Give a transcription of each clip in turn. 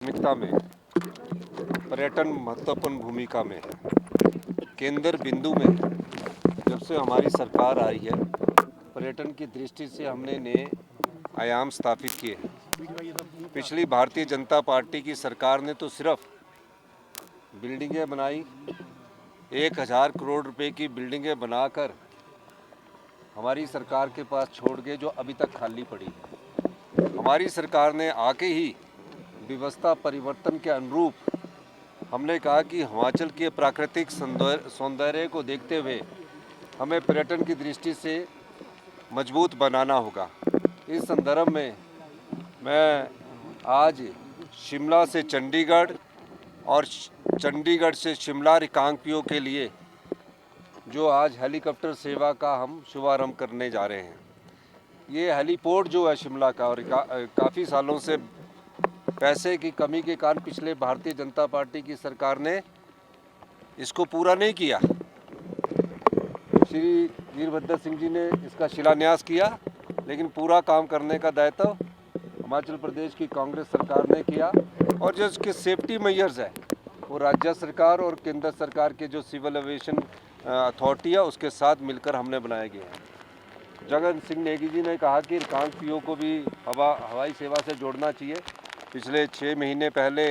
प्राथमिकता में पर्यटन महत्वपूर्ण भूमिका में है, केंद्र बिंदु में है। जब से हमारी सरकार आई है, पर्यटन की दृष्टि से हमने नए आयाम स्थापित किए हैं। पिछली भारतीय जनता पार्टी की सरकार ने तो सिर्फ बिल्डिंगें बनाई, 1000 करोड़ रुपए की बिल्डिंगें बनाकर हमारी सरकार के पास छोड़ गए, जो अभी तक खाली पड़ी है। हमारी सरकार ने आके ही व्यवस्था परिवर्तन के अनुरूप हमने कहा कि हिमाचल के प्राकृतिक सौंदर्य को देखते हुए हमें पर्यटन की दृष्टि से मजबूत बनाना होगा। इस संदर्भ में मैं आज शिमला से चंडीगढ़ और चंडीगढ़ से शिमला रिकांगपिओ के लिए जो आज हेलीकॉप्टर सेवा का हम शुभारंभ करने जा रहे हैं। ये हेलीपोर्ट जो है शिमला का, और काफ़ी सालों से पैसे की कमी के कारण पिछले भारतीय जनता पार्टी की सरकार ने इसको पूरा नहीं किया। श्री वीरभद्र सिंह जी ने इसका शिलान्यास किया, लेकिन पूरा काम करने का दायित्व हिमाचल प्रदेश की कांग्रेस सरकार ने किया। और जो इसके सेफ्टी मेजर्स है वो राज्य सरकार और केंद्र सरकार के जो सिविल एविएशन अथॉरिटी है उसके साथ मिलकर हमने बनाए गए हैं। जगन सिंह नेगी जी ने कहा कि रिकांगपिओ को भी हवाई सेवा से जोड़ना चाहिए। पिछले 6 महीने पहले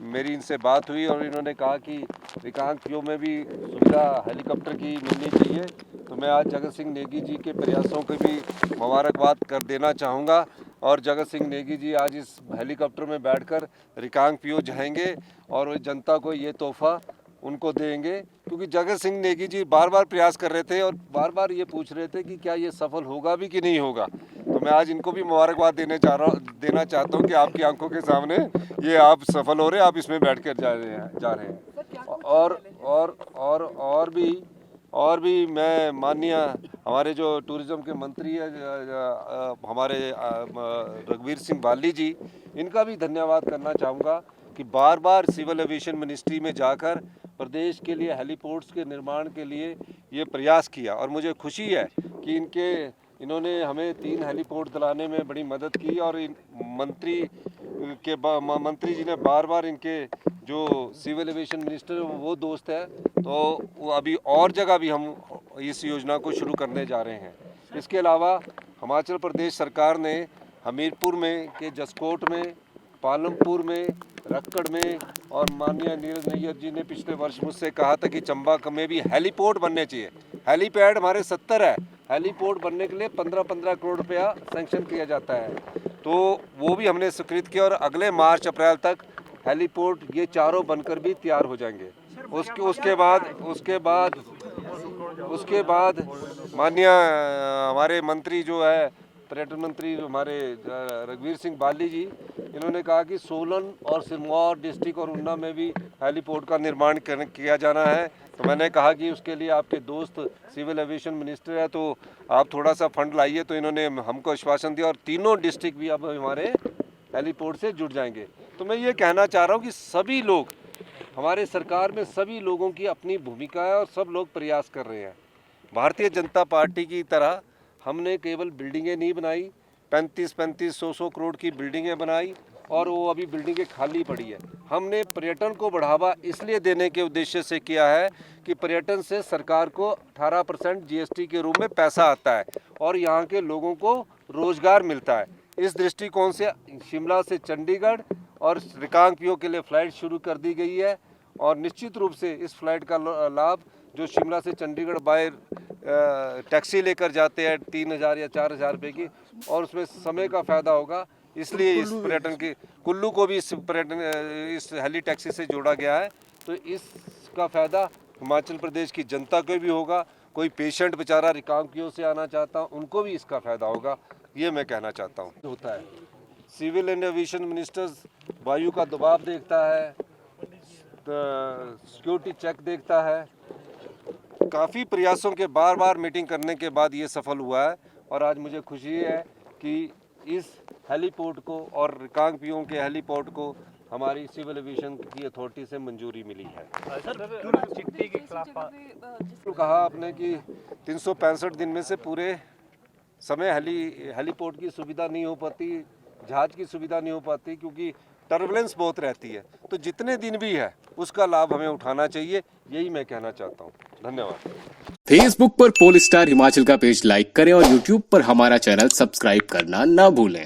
मेरी इनसे बात हुई और इन्होंने कहा कि रिकांगपिओ में भी सुविधा हेलीकॉप्टर की मिलनी चाहिए। तो मैं आज जगत सिंह नेगी जी के प्रयासों की भी मुबारकबाद कर देना चाहूँगा। और जगत सिंह नेगी जी आज इस हेलीकॉप्टर में बैठकर रिकांगपिओ जाएंगे और जनता को ये तोहफा उनको देंगे, क्योंकि जगत सिंह नेगी जी बार बार प्रयास कर रहे थे और बार बार ये पूछ रहे थे कि क्या ये सफल होगा भी कि नहीं होगा। तो मैं आज इनको भी मुबारकबाद देना चाहता हूँ कि आपकी आंखों के सामने ये आप सफल हो रहे हैं, आप इसमें बैठ कर जा रहे हैं। और भी मैं माननीय हमारे जो टूरिज्म के मंत्री है हमारे रघुवीर सिंह बाली जी, इनका भी धन्यवाद करना चाहूँगा कि बार बार सिविल एविएशन मिनिस्ट्री में जाकर प्रदेश के लिए हेलीपोर्ट्स के निर्माण के लिए ये प्रयास किया। और मुझे खुशी है कि इन्होंने हमें 3 हेलीपोर्ट दिलाने में बड़ी मदद की। और मंत्री जी ने बार बार इनके जो सिविल एविएशन मिनिस्टर वो दोस्त है, तो वो अभी और जगह भी हम इस योजना को शुरू करने जा रहे हैं। इसके अलावा हिमाचल प्रदेश सरकार ने हमीरपुर में के जसकोट में, पालमपुर में, रक्कड़ में, और माननीय नीरज नैयर जी ने पिछले वर्ष मुझसे कहा था कि चंबा में भी हेलीपोर्ट बनने चाहिए। हेलीपैड हमारे 70 है, हेलीपोर्ट बनने के लिए 15-15 करोड़ रुपया सैंक्शन किया जाता है। तो वो भी हमने स्वीकृत किया और अगले मार्च अप्रैल तक हेलीपोर्ट ये चारों बनकर भी तैयार हो जाएंगे। उसके बाद माननीय हमारे मंत्री जो है पर्यटन मंत्री हमारे रघुवीर सिंह बाली जी, इन्होंने कहा कि सोलन और सिरमौर डिस्ट्रिक्ट और ऊना में भी हेलीपोर्ट का निर्माण किया जाना है। तो मैंने कहा कि उसके लिए आपके दोस्त सिविल एविएशन मिनिस्टर है, तो आप थोड़ा सा फंड लाइए। तो इन्होंने हमको आश्वासन दिया और तीनों डिस्ट्रिक्ट भी अब हमारे हेलीपोर्ट से जुड़ जाएंगे। तो मैं ये कहना चाह रहा हूँ कि सभी लोग, हमारे सरकार में सभी लोगों की अपनी भूमिका है और सब लोग प्रयास कर रहे हैं। भारतीय जनता पार्टी की तरह हमने केवल बिल्डिंगें नहीं बनाई, 35-35, 100-100 करोड़ की बिल्डिंगें बनाई और वो अभी बिल्डिंगें खाली पड़ी है। हमने पर्यटन को बढ़ावा इसलिए देने के उद्देश्य से किया है कि पर्यटन से सरकार को 18% जीएसटी के रूप में पैसा आता है और यहाँ के लोगों को रोजगार मिलता है। इस दृष्टिकोण से शिमला से चंडीगढ़ और रिकांगपिओ के लिए फ़्लाइट शुरू कर दी गई है। और निश्चित रूप से इस फ्लाइट का लाभ जो शिमला से चंडीगढ़ बाय टैक्सी लेकर जाते हैं 3000 या 4000 रुपये की, और उसमें समय का फ़ायदा होगा। इसलिए इस पर्यटन की कुल्लू को भी इस हेली टैक्सी से जोड़ा गया है। तो इसका फ़ायदा हिमाचल प्रदेश की जनता को भी होगा। कोई पेशेंट बेचारा रिकांगपिओ से आना चाहता उनको भी इसका फ़ायदा होगा, ये मैं कहना चाहता हूँ। होता है सिविल एंड एविएशन मिनिस्टर्स वायु का दबाव देखता है, सिक्योरिटी चेक देखता है। काफ़ी प्रयासों के बार बार मीटिंग करने के बाद ये सफल हुआ है। और आज मुझे खुशी है कि इस हेलीपोर्ट को और रिकांगपिओ के हेलीपोर्ट को हमारी सिविल एविएशन की अथॉरिटी से मंजूरी मिली है। चिट्ठी के खिलाफ तो कहा आपने कि 365 दिन में से पूरे समय हेलीपोर्ट की सुविधा नहीं हो पाती, जहाज़ की सुविधा नहीं हो पाती, क्योंकि टर्बुलेंस बहुत रहती है। तो जितने दिन भी है उसका लाभ हमें उठाना चाहिए, यही मैं कहना चाहता हूँ। धन्यवाद। फेसबुक पर पोल स्टार हिमाचल का पेज लाइक करें और यूट्यूब पर हमारा चैनल सब्सक्राइब करना ना भूलें।